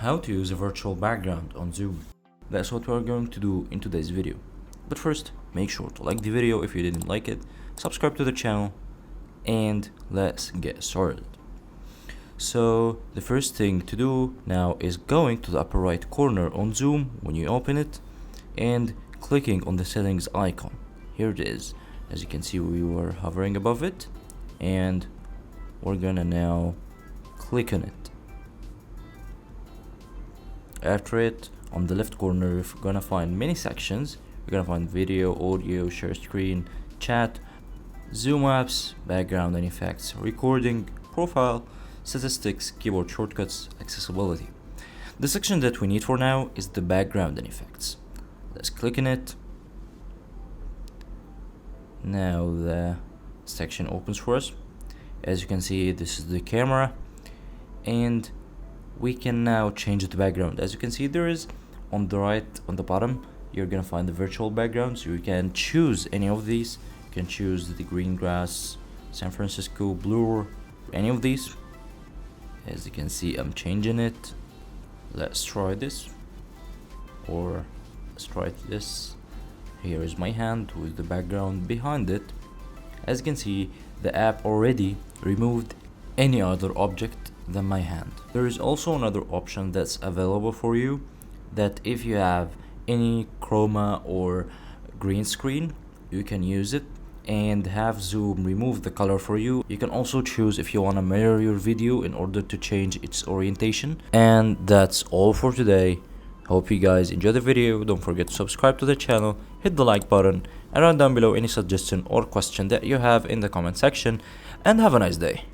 how to use a virtual background on Zoom. That's what we're going to do in today's video. But first, make sure to like the video if you didn't like it, subscribe to the channel, and let's get started. So the first thing to do now is going to the upper right corner on Zoom when you open it and clicking on the settings icon. Here it is. As you can see, we were hovering above it and we're gonna now click on it. After it, on the left corner, we're gonna find many sections. We're gonna find video, audio, share screen, chat, Zoom apps, background and effects, recording, profile, statistics, keyboard shortcuts, accessibility. The section that we need for now is the background and effects. Let's click on it. Now the section opens for us. As you can see, this is the camera, and we can now change the background. As you can see, there is on the right, on the bottom, you're gonna find the virtual background. So you can choose any of these. You can choose the green grass, San Francisco, blur, any of these. As you can see, I'm changing it. Let's try this, or let's try this. Here is my hand with the background behind it. As you can see, the app already removed any other object than my hand. There is also another option that's available for you, that if you have any chroma or green screen, you can use it and have Zoom remove the color for you. You can also choose if you want to mirror your video in order to change its orientation. And that's all for today. Hope you guys enjoyed the video. Don't forget to subscribe to the channel, hit the like button, and write down below any suggestion or question that you have in the comment section, and have a nice day.